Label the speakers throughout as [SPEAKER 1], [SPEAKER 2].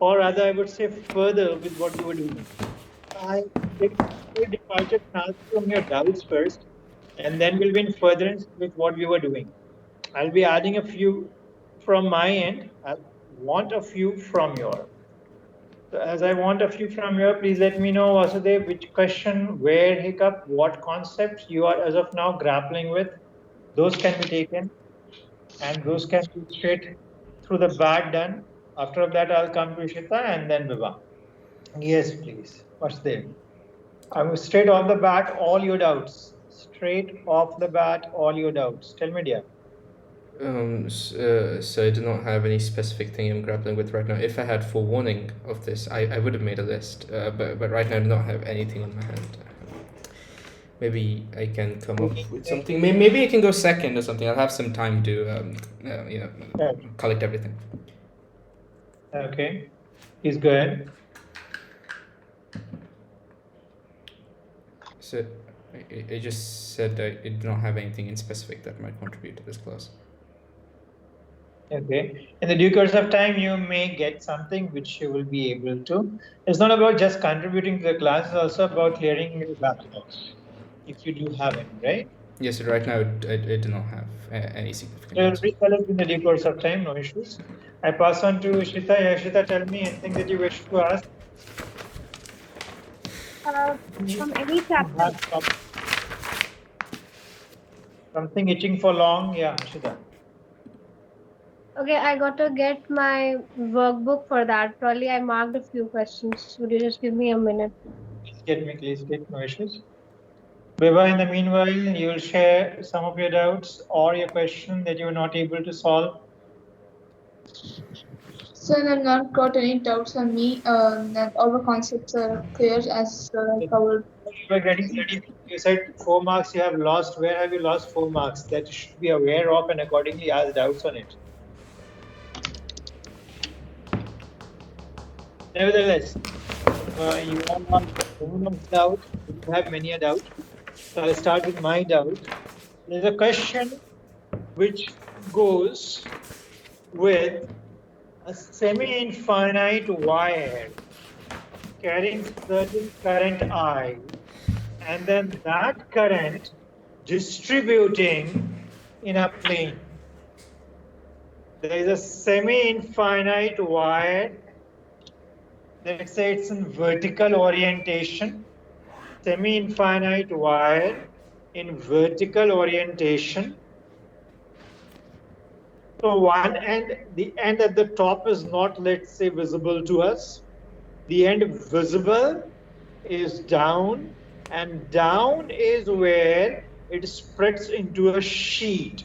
[SPEAKER 1] or rather I would say further with what you were doing. I take a departure stance from your doubts first, and then we'll be in furtherance with what we were doing. I'll be adding a few from my end. I want a few from your. So as I want a few from you, please let me know, Vasudev, which question, where hiccup, what concepts you are as of now grappling with. Those can be taken and those can be straight through the bat done. After that, I'll come to Ishita and then Vibha. Yes, please. Vasudev. I'm straight off the bat, all your doubts. Straight off the bat, all your doubts. Tell me, dear.
[SPEAKER 2] So I do not have any specific thing I'm grappling with right now. If I had forewarning of this, I would have made a list. But right now I do not have anything on my hand. Maybe I can come up with something. Maybe I can go second or something. I'll have some time to collect everything.
[SPEAKER 1] Okay. Please go ahead.
[SPEAKER 2] So I just said I do not have anything in specific that might contribute to this class.
[SPEAKER 1] Okay. In the due course of time, you may get something which you will be able to. It's not about just contributing to the class, it's also about clearing your backlogs, if you do have any, right?
[SPEAKER 2] Yes, right now I do not have any significant
[SPEAKER 1] So
[SPEAKER 2] ones.
[SPEAKER 1] recollect in the due course of time, no issues. I pass on to Ishita. Ishita, tell me anything that you wish to ask.
[SPEAKER 3] From any
[SPEAKER 1] You
[SPEAKER 3] chapter.
[SPEAKER 1] have something itching for long. Yeah, Ishita.
[SPEAKER 3] Okay, I got to get my workbook for that. Probably I marked a few questions. Would you just give me a minute?
[SPEAKER 1] Please get no issues. Vibha, in the meanwhile, you'll share some of your doubts or your question that you were not able to solve.
[SPEAKER 4] Sir, I've not got any doubts on me. That all the concepts are clear as I covered.
[SPEAKER 1] You were getting 30, you said 4 marks you have lost. Where have you lost 4 marks? That you should be aware of and accordingly ask doubts on it. Nevertheless, you have not one doubt, you have many a doubt. So I'll start with my doubt. There's a question which goes with a semi-infinite wire carrying certain current I, and then that current distributing in a plane. There is a semi-infinite wire. Let's say it's in vertical orientation. Semi-infinite wire in vertical orientation. So one end, the end at the top is not, let's say, visible to us. The end visible is down, and down is where it spreads into a sheet.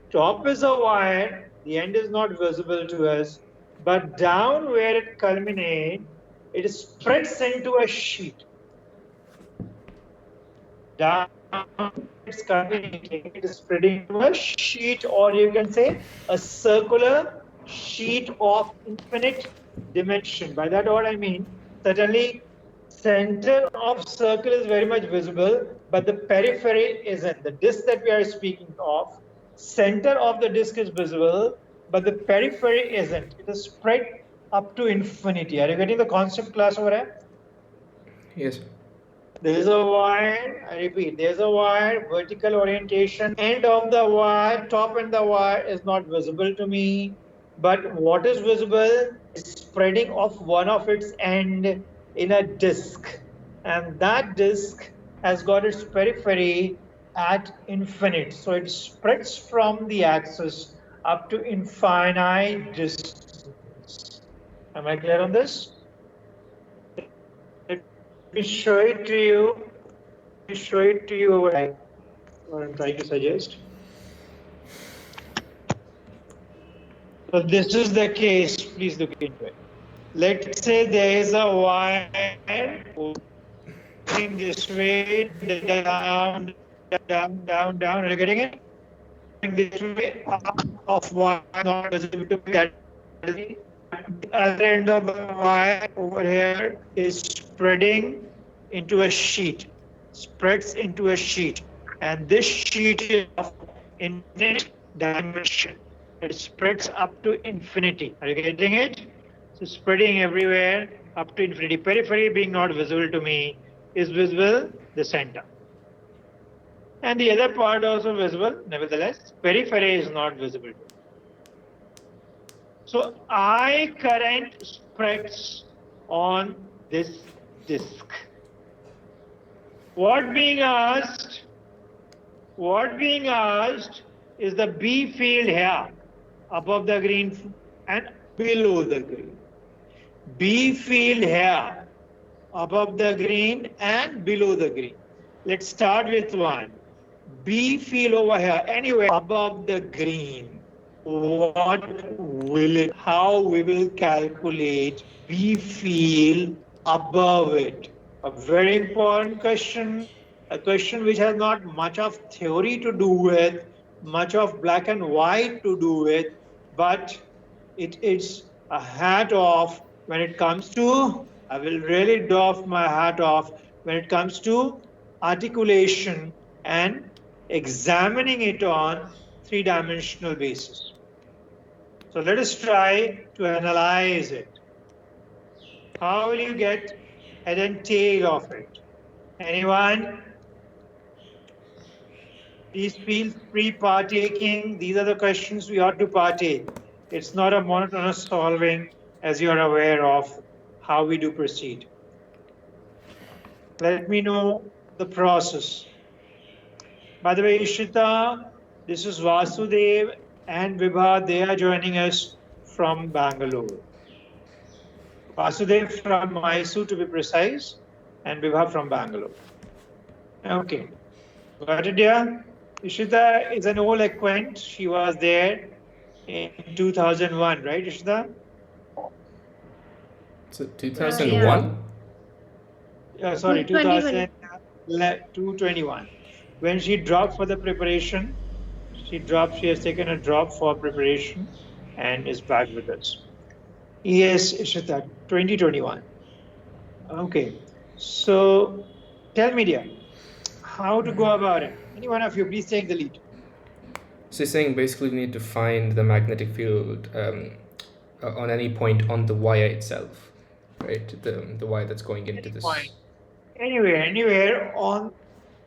[SPEAKER 1] Top is a wire, the end is not visible to us, but down where it culminates, it spreads into a sheet. Down it's culminating, it is spreading into a sheet, or you can say a circular sheet of infinite dimension. By that what I mean, certainly center of circle is very much visible, but the periphery isn't. The disk that we are speaking of, center of the disk is visible, but the periphery isn't. It is spread up to infinity. Are you getting the concept, class, over here?
[SPEAKER 2] Yes.
[SPEAKER 1] There's a wire, I repeat, there's a wire, vertical orientation, end of the wire, top end of the wire is not visible to me. But what is visible is spreading of one of its end in a disk. And that disk has got its periphery at infinite. So it spreads from the axis up to infinite distance. Am I clear on this? Let me show it to you. Let me show it to you over here. What I'm trying to suggest. So this is the case. Please look into it. Let's say there is a wire going this way, down, down, down, down. Are you getting it? This way, of wire not visible to me. That is the other end of the wire over here is spreading into a sheet. Spreads into a sheet, and this sheet is of infinite dimension. It spreads up to infinity. Are you getting it? So spreading everywhere up to infinity. Periphery being not visible to me is visible the center. And the other part also visible, nevertheless, periphery is not visible to me. So I current spreads on this disk. What being asked is the B field here above the green and below the green. B field here above the green and below the green. Let's start with one. B field over here, anywhere above the green. What will it, how we will calculate B field above it? A very important question, a question which has not much of theory to do with, much of black and white to do with, but it is a hat off when it comes to, I will really doff my hat off when it comes to articulation and examining it on three-dimensional basis. So let us try to analyze it. How will you get head and tail of it? Anyone? Please feel free partaking. These are the questions we ought to partake. It's not a monotonous solving, as you are aware of how we do proceed. Let me know the process. By the way, Ishita, this is Vasudev and Vibha. They are joining us from Bangalore. Vasudev from Mysore to be precise, and Vibha from Bangalore. Okay. Got it, dear? Ishita is an old acquaintance. She was there in 2001, right, Ishita?
[SPEAKER 2] So 2001?
[SPEAKER 1] Sorry,
[SPEAKER 3] 2020.
[SPEAKER 1] 221. When she dropped for the preparation, she has taken a drop for preparation and is back with us. Yes, Ishita, 2021. Okay. So tell me, dear, how to go about it. Any one of you, please take the lead.
[SPEAKER 2] So you're saying basically we need to find the magnetic field on any point on the wire itself, right? The wire that's going into this.
[SPEAKER 1] Point. Anywhere on.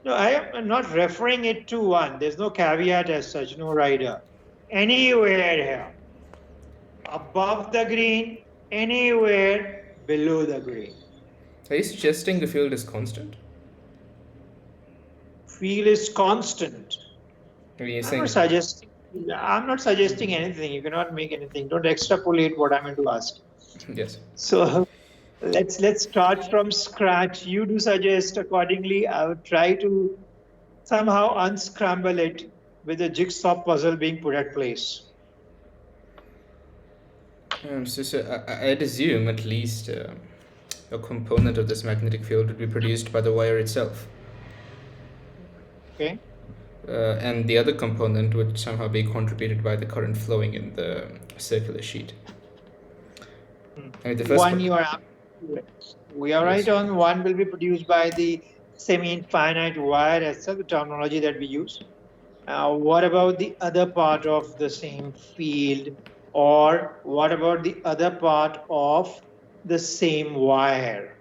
[SPEAKER 1] No, I am not referring it to one. There's no caveat as such, no rider. Anywhere here. Above the green, anywhere below the green.
[SPEAKER 2] Are you suggesting the field is constant?
[SPEAKER 1] Field is constant. I'm not suggesting anything. You cannot make anything. Don't extrapolate what I'm going to ask.
[SPEAKER 2] Yes.
[SPEAKER 1] So let's start from scratch. You do suggest accordingly. I would try to somehow unscramble it with a jigsaw puzzle being put at place.
[SPEAKER 2] So I'd assume at least a component of this magnetic field would be produced by the wire itself.
[SPEAKER 1] Okay.
[SPEAKER 2] And the other component would somehow be contributed by the current flowing in the circular sheet. I mean, the first
[SPEAKER 1] one you are we are right on. One will be produced by the semi-infinite wire as the terminology that we use. What about the other part of the same field, or what about the other part of the same wire?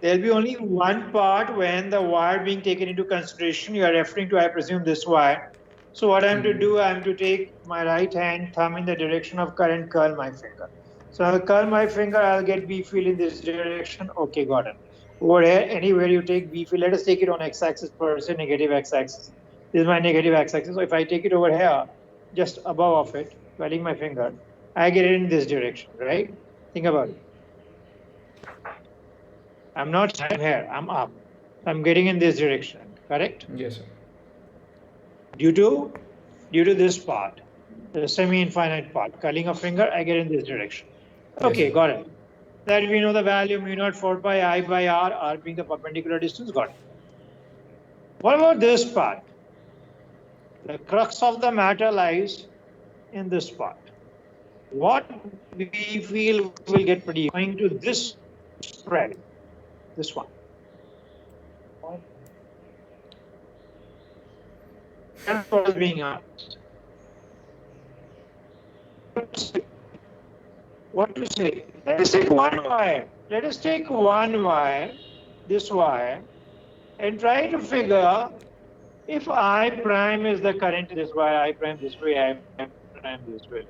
[SPEAKER 1] There'll be only one part when the wire being taken into consideration. You are referring to, I presume, this wire. So what I'm to do, I'm to take my right hand, thumb in the direction of current, curl my finger. So I'll curl my finger, I'll get B field in this direction. Okay, got it. Over here, anywhere you take B field, let us take it on x-axis first, negative x-axis. This is my negative x-axis. So if I take it over here, just above of it, curling my finger, I get it in this direction, right? Think about it. I'm not here, I'm up. I'm getting in this direction, correct?
[SPEAKER 2] Yes, sir.
[SPEAKER 1] Due to this part, the semi-infinite part, curling a finger, I get in this direction. Okay,
[SPEAKER 2] Yes.
[SPEAKER 1] got it. That we know the value mu naught 4 pi I by r being the perpendicular distance, got it. What about this part? The crux of the matter lies in this part. What we feel will get produced going to this spread, this one. That's what is being asked. what to say? Let us take one wire. Let us take one wire, this wire, and try to figure if I prime is the current this wire, I prime this way, I prime this way.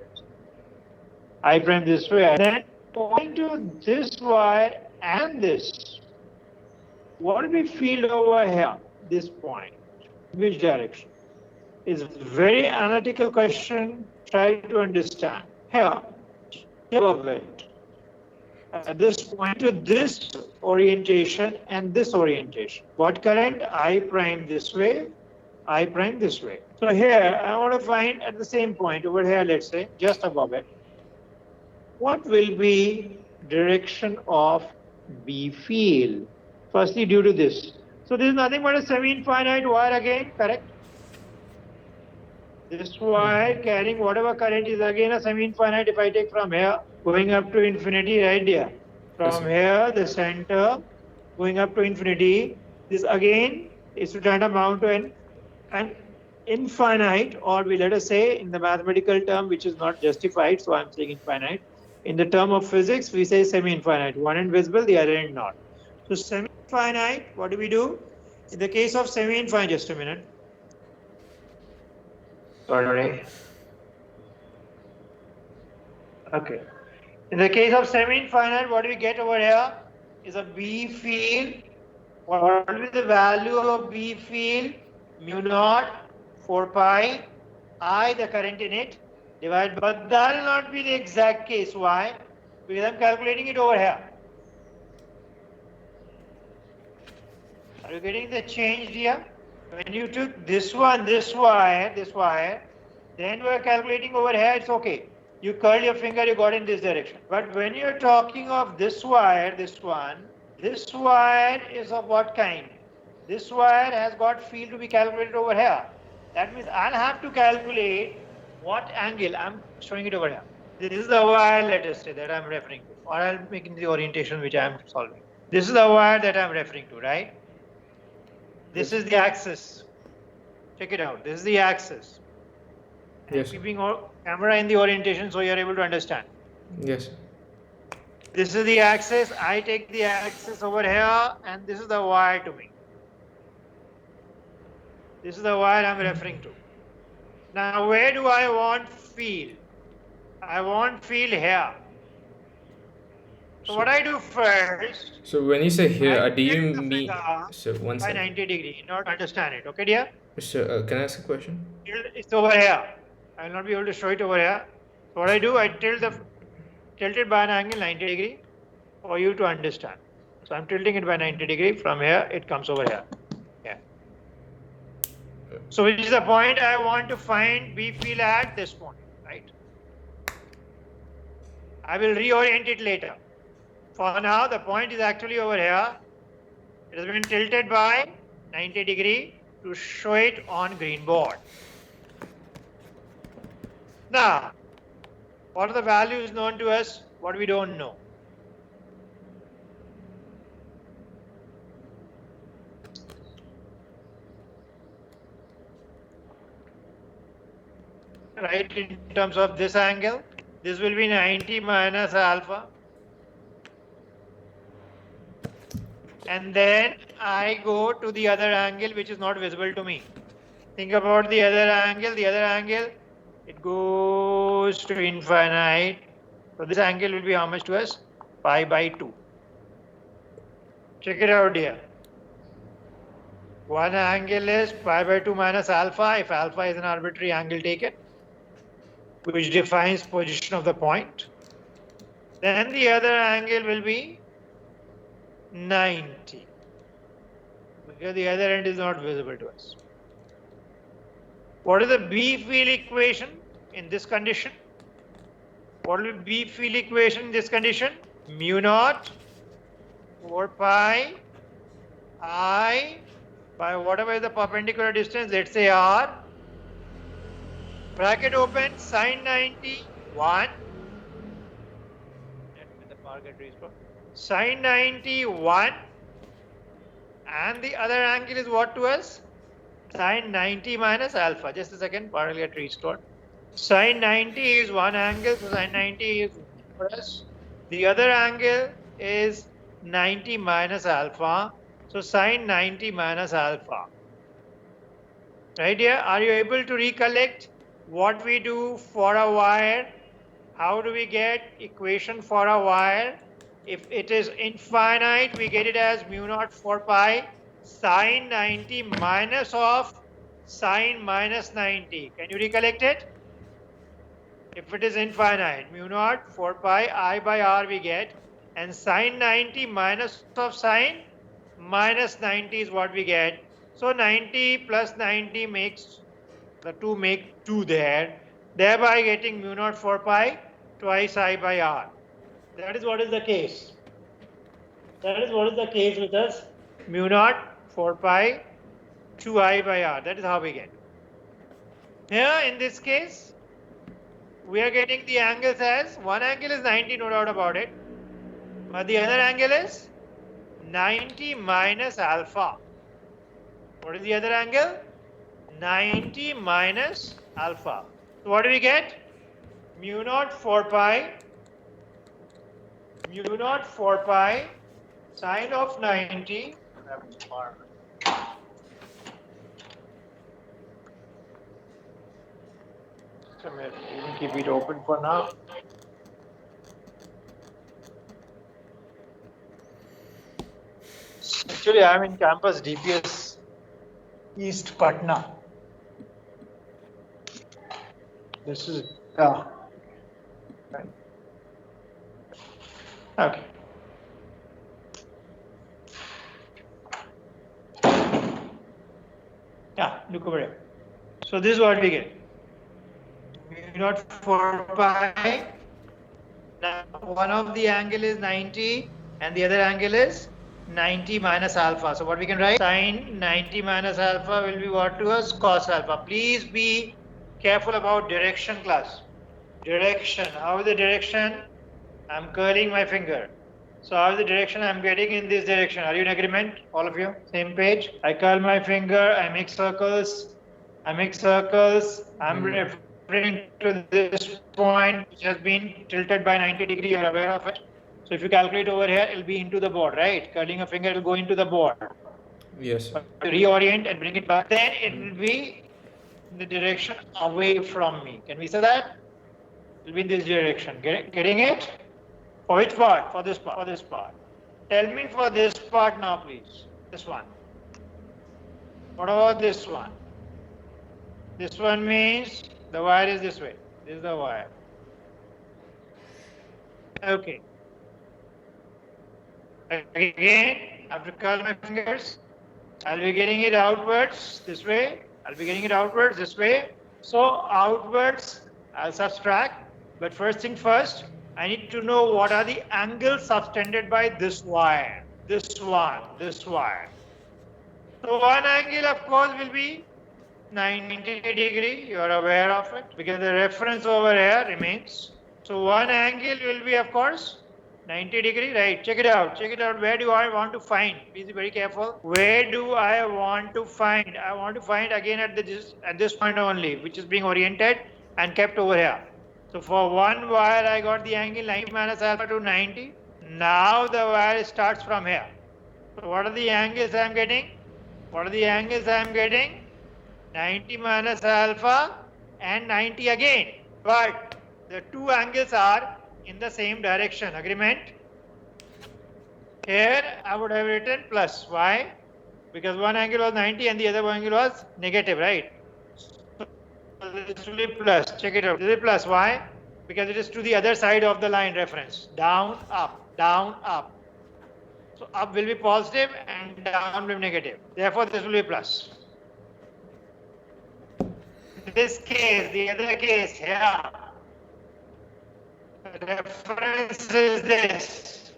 [SPEAKER 1] I prime this way, and then pointing to this wire and this. What will be field over here? This point. Which direction? Is very analytical question. Try to understand. Here, above it. At this point to this orientation and this orientation. What current? I prime this way, I prime this way. So here I want to find at the same point over here, let's say, just above it, what will be direction of B field? Firstly, due to this. So this is nothing but a semi-infinite wire again, correct? This wire carrying whatever current is again a semi-infinite if I take from here, going up to infinity right here. From here, the center, going up to infinity, this again is to amount to an infinite, or we let us say in the mathematical term which is not justified, so I'm saying infinite. In the term of physics, we say semi-infinite, one end visible, the other end not. So semi-infinite, what do we do? In the case of semi-infinite, just a minute. Sorry. Okay. In the case of semi-infinite, what do we get over here? Is a B field. What will be the value of B field? Mu naught 4 pi I, the current in it, divided. But that will not be the exact case. Why? Because I'm calculating it over here. Are you getting the change here? When you took this one, this wire, then we're calculating over here, it's okay. You curl your finger, you got in this direction. But when you're talking of this wire, this wire is of what kind? This wire has got field to be calculated over here. That means I'll have to calculate what angle. I'm showing it over here. This is the wire, let us say, that I'm referring to. Or I'll make in the orientation which I'm solving. This is the wire that I'm referring to, right? This is the axis. Check it out. This is the axis.
[SPEAKER 2] Yes.
[SPEAKER 1] Keeping our camera in the orientation so you are able to understand.
[SPEAKER 2] Yes.
[SPEAKER 1] This is the axis. I take the axis over here, and this is the wire to me. This is the wire I'm referring to. Now, where do I want field? I want field here. So what I do first?
[SPEAKER 2] So when you say here,
[SPEAKER 1] I
[SPEAKER 2] do you
[SPEAKER 1] tilt the
[SPEAKER 2] mean?
[SPEAKER 1] finger
[SPEAKER 2] So one
[SPEAKER 1] by
[SPEAKER 2] second.
[SPEAKER 1] 90 degree in order to understand it. Okay, dear?
[SPEAKER 2] So can I ask a question?
[SPEAKER 1] It's over here. I will not be able to show it over here. So what I do, I tilt it by an angle 90 degree for you to understand. So I'm tilting it by 90 degree. From here, it comes over here. Yeah. So which is the point I want to find B field at this point, right? I will reorient it later. For now, the point is actually over here. It has been tilted by 90 degree to show it on green board. Now, what are the values known to us? What we don't know? Right, in terms of this angle, this will be 90 minus alpha. And then I go to the other angle which is not visible to me. Think about the other angle. The other angle, it goes to infinite. So this angle will be how much to us? Pi by 2. Check it out here. One angle is pi by 2 minus alpha. If alpha is an arbitrary angle taken, which defines position of the point. Then the other angle will be 90. Because the other end is not visible to us. What is the B field equation in this condition? What will be B field equation in this condition? Mu naught 4 pi I by whatever is the perpendicular distance, let's say R, bracket open, sine 90, 1. Sine 90, 1. And the other angle is what to us? Sine 90 minus alpha. Just a second, part will get restored. Sine 90 is one angle, so sine 90 is for us. The other angle is 90 minus alpha. So sine 90 minus alpha. Right here, are you able to recollect what we do for a wire? How do we get equation for a wire? If it is infinite, we get it as mu naught 4 pi sine 90 minus of sine minus 90. Can you recollect it? If it is infinite, mu naught 4 pi I by r we get, and sine 90 minus of sine minus 90 is what we get. So 90 plus 90 makes, the 2 make 2 there, thereby getting mu naught 4 pi twice I by r. That is what is the case. That is what is the case with us. Mu naught 4 pi 2I by r. That is how we get. Here in this case, we are getting the angles as, one angle is 90, no doubt about it. But the other angle is 90 minus alpha. What is the other angle? 90 minus alpha. So what do we get? Mu naught 4 pi sine of 90. Come here, you can keep it open for now. Actually, I am in campus DPS East Patna. This is, yeah. Right. Okay. Yeah, look over here. So this is what we get. Mu naught 4 pi. Now one of the angle is 90 and the other angle is 90 minus alpha. So what we can write? Sine 90 minus alpha will be what to us? Cos alpha. Please be careful about direction, class. Direction. How is the direction? I'm curling my finger. So how is the direction? I'm getting in this direction. Are you in agreement? All of you? Same page? I curl my finger. I make circles. I'm referring to this point which has been tilted by 90 degrees. You're aware of it. So if you calculate over here, it'll be into the board, right? Curling a finger, it'll go into the board.
[SPEAKER 2] Yes.
[SPEAKER 1] But to reorient and bring it back, then it will be in the direction away from me. Can we say that? It will be in this direction. Getting it? For which part? For this part. For this part. Tell me for this part now, please. This one. What about this one? This one means the wire is this way. This is the wire. Okay. Again, after curl my fingers, I'll be getting it outwards this way. I'll be getting it outwards this way. So outwards, I'll subtract. But first thing first, I need to know what are the angles subtended by this wire. This one, this wire. So one angle, of course, will be 90 degree. You are aware of it because the reference over here remains. So one angle will be, of course, 90 degree, right? Check it out. Check it out. Where do I want to find? Please be very careful. Where do I want to find? I want to find again at this point only, which is being oriented and kept over here. So for one wire, I got the angle 90 minus alpha to 90. Now the wire starts from here. So what are the angles I am getting? What are the angles I am getting? 90 minus alpha and 90 again. But the two angles are in the same direction. Agreement? Here I would have written plus. Why? Because one angle was 90 and the other angle was negative, right? So this will be plus. Check it out. This is plus. Why? Because it is to the other side of the line reference. Down, up, down, up. So up will be positive and down will be negative. Therefore, this will be plus. In this case, the other case here, the reference is this.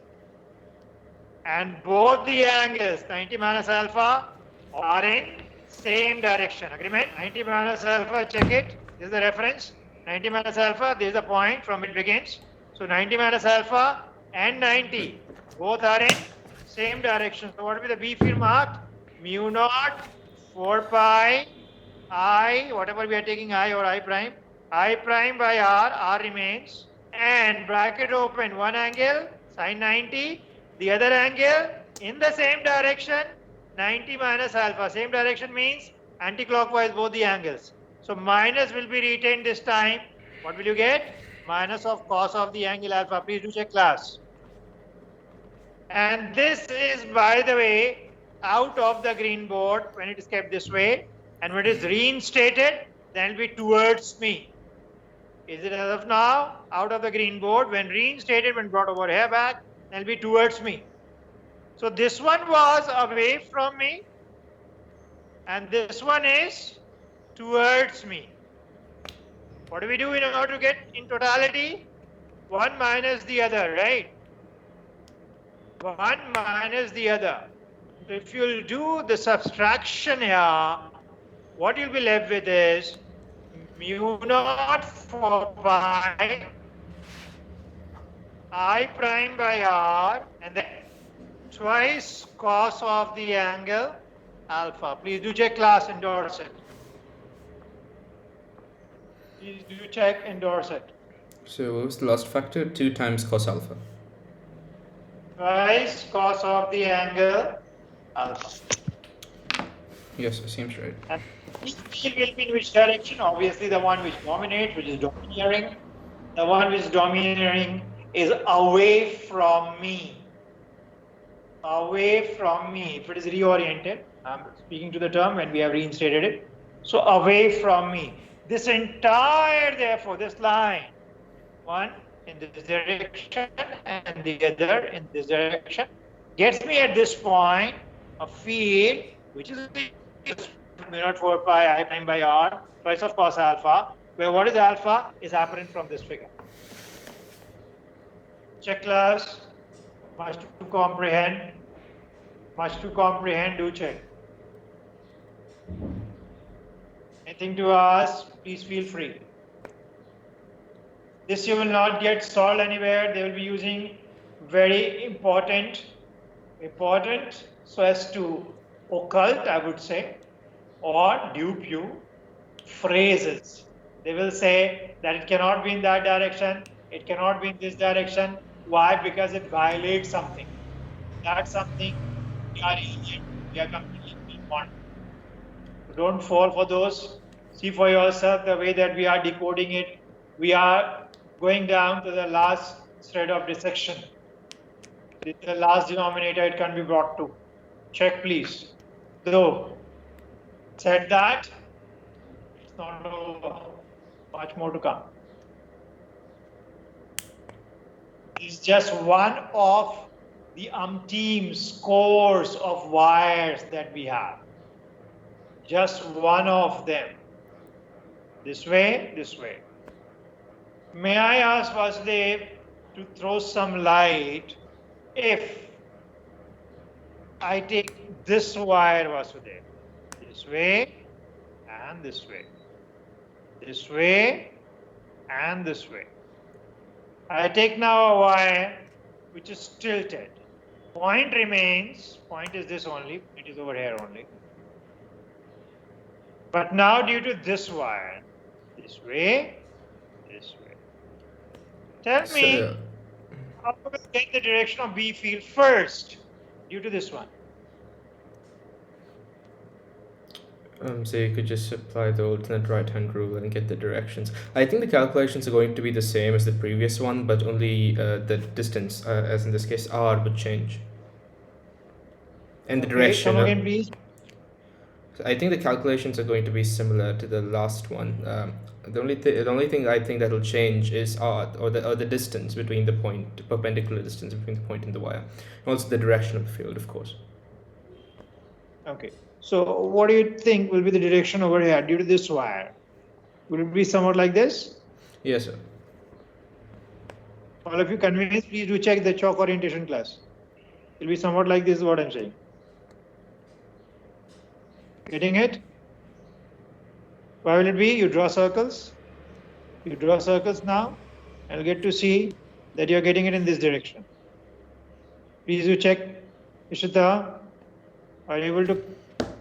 [SPEAKER 1] And both the angles, 90 minus alpha, are in same direction. Agreement? 90 minus alpha, check it. This is the reference. 90 minus alpha, this is the point from it begins. So 90 minus alpha and 90, both are in same direction. So what will be the B field marked? Mu naught 4 pi I, whatever we are taking I or I prime by R, R remains. and bracket open, one angle, sine 90, the other angle in the same direction, 90 minus alpha. Same direction means anti-clockwise both the angles. So minus will be retained this time. What will you get? Minus of cos of the angle alpha. Please do check class. And this is, by the way, out of the green board when it is kept this way. And when it is reinstated, then it will be towards me. Is it as of now? Out of the green board. When reinstated, when brought over here back, then it will be towards me. So this one was away from me. And this one is towards me. What do we do in order to get in totality? One minus the other, right? One minus the other. So if you'll do the subtraction here, what you'll be left with is mu naught 4 pi I prime by r, and then twice cos of the angle alpha. Please do check class, endorse it. Please do check, endorse it.
[SPEAKER 2] So what was the last factor? 2 times cos alpha.
[SPEAKER 1] Twice cos of the angle alpha.
[SPEAKER 2] Yes, seems right.
[SPEAKER 1] And this field will be in which direction? Obviously the one which dominates, which is domineering. The one which is domineering is away from me. Away from me. If it is reoriented, I'm speaking to the term when we have reinstated it. So away from me. This entire, therefore, this line, one in this direction and the other in this direction, gets me at this point a field which is mu naught 4 pi I prime by r twice of cos alpha, where what is alpha is apparent from this figure. Check class. Much to comprehend. Much to comprehend. Do check. Anything to ask? Please feel free. This you will not get solved anywhere. They will be using very important so as to occult, I would say, or dupe you phrases. They will say that it cannot be in that direction, it cannot be in this direction. Why? Because it violates something. That's something we are alien, we are completely beyond. So don't fall for those. See for yourself the way that we are decoding it. We are going down to the last thread of dissection. The last denominator it can be brought to. Check please. Though, said that, it's not over. Much more to come. This is just one of the umpteen scores of wires that we have. Just one of them. This way, this way. May I ask Vasudev to throw some light if I take this wire, Vasudev, this way and this way, this way and this way. I take now a wire which is tilted. Point remains, point is this only, it is over here only. But now due to this wire, this way, this way. Tell me how to get the direction of B field first due to this one.
[SPEAKER 2] So you could just apply the alternate right-hand rule and get the directions. I think the calculations are going to be the same as the previous one, but only the distance, as in this case, r, would change. And the direction.
[SPEAKER 1] Come again, please.
[SPEAKER 2] I think the calculations are going to be similar to the last one. The only thing I think that will change is r, or the distance between the point, perpendicular distance between the point and the wire. Also the direction of the field, of course.
[SPEAKER 1] Okay. So what do you think will be the direction over here due to this wire? Will it be somewhat like this?
[SPEAKER 2] Yes, sir.
[SPEAKER 1] All of you convinced, please do check the chalk orientation class. It will be somewhat like this is what I'm saying. Getting it? Why will it be? You draw circles. You draw circles now, and you'll get to see that you're getting it in this direction. Please do check. Ishita, are you able to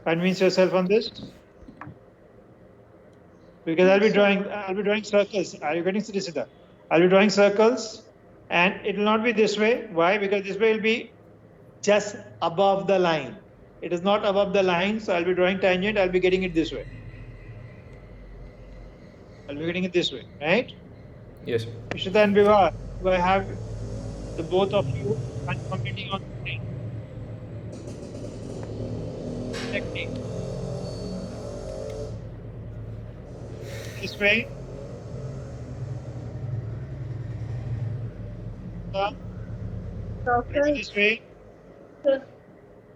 [SPEAKER 1] convince yourself on this? Because I'll be drawing circles. Are you getting it, Ishita? I'll be drawing circles, and it will not be this way. Why? Because this way will be just above the line. It is not above the line, so I'll be drawing tangent. I'll be getting it this way. I'll be getting it this way, right?
[SPEAKER 2] Yes, sir.
[SPEAKER 1] Ishita and Vivar, do I have the both of you commenting on the screen? Technique. This way.
[SPEAKER 3] Circle.
[SPEAKER 1] This way.
[SPEAKER 4] Sir.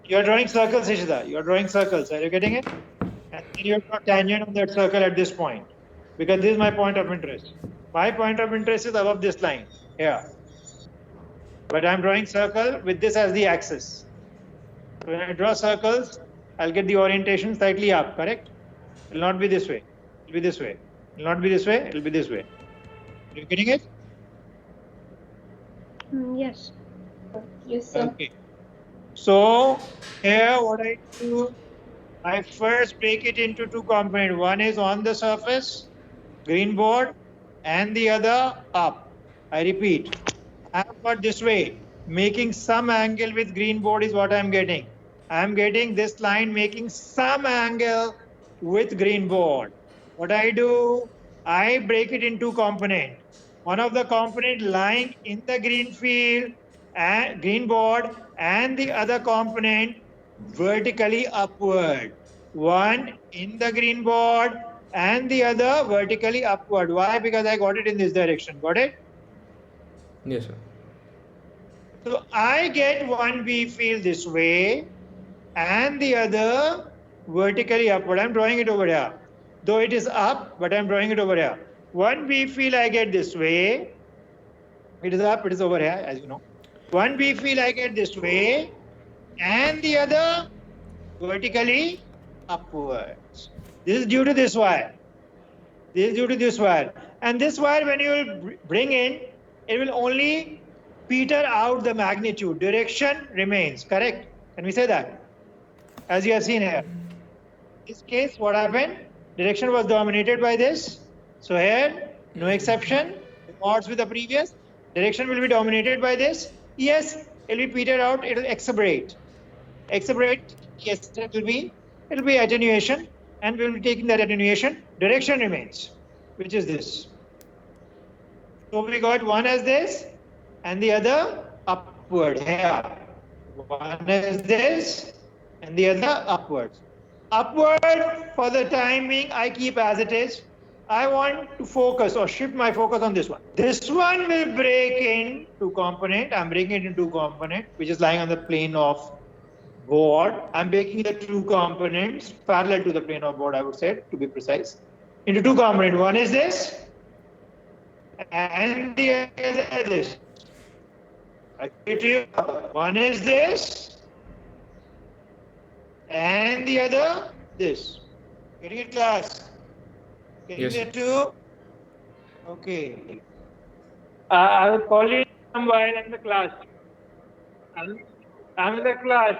[SPEAKER 1] You're drawing circles, Ishita. You're drawing circles. Are you getting it? And then you draw tangent on that circle at this point. Because this is my point of interest. My point of interest is above this line. Here. But I'm drawing circle with this as the axis. So when I draw circles, I'll get the orientation slightly up, correct? It will not be this way. It will be this way. It will not be this way. It will be this way. Are you getting it?
[SPEAKER 3] Yes.
[SPEAKER 4] Yes, sir.
[SPEAKER 1] Okay. So here what I do, I first break it into two components. One is on the surface, green board, and the other up. I repeat, I have got this way. Making some angle with green board is what I'm getting. I'm getting this line making some angle with green board. What I do, I break it into component. One of the component lying in the green field and green board, and the other component vertically upward. One in the green board and the other vertically upward. Why? Because I got it in this direction. Got it?
[SPEAKER 2] Yes, sir.
[SPEAKER 1] So I get one B field this way and the other vertically upward. I'm drawing it over here. Though it is up, but I'm drawing it over here. One B field I get this way. It is up, it is over here, as you know. One B field I get this way and the other vertically upwards. This is due to this wire. This is due to this wire. And this wire, when you will bring in, it will only peter out the magnitude. Direction remains, correct? Can we say that? As you have seen here. In this case, what happened? Direction was dominated by this. So here, no exception. Odds with the previous. Direction will be dominated by this. Yes, it will be petered out. It will exacerbate. Exacerbate, yes, it will be attenuation. And we will be taking that attenuation. Direction remains, which is this. So we got one as this and the other upward here. One is this and the other upwards. Upward, for the time being, I keep as it is. I want to focus or shift my focus on this one. This one will break in two component. I'm breaking it into two component, which is lying on the plane of board. I'm breaking the two components parallel to the plane of board, I would say, to be precise, into two components. One is this and the other is this. I give it to you. One is this and the other this. Getting it, class? Getting
[SPEAKER 2] Yes.
[SPEAKER 1] it too? Okay. I will call you in some while in the class. I'm in the class.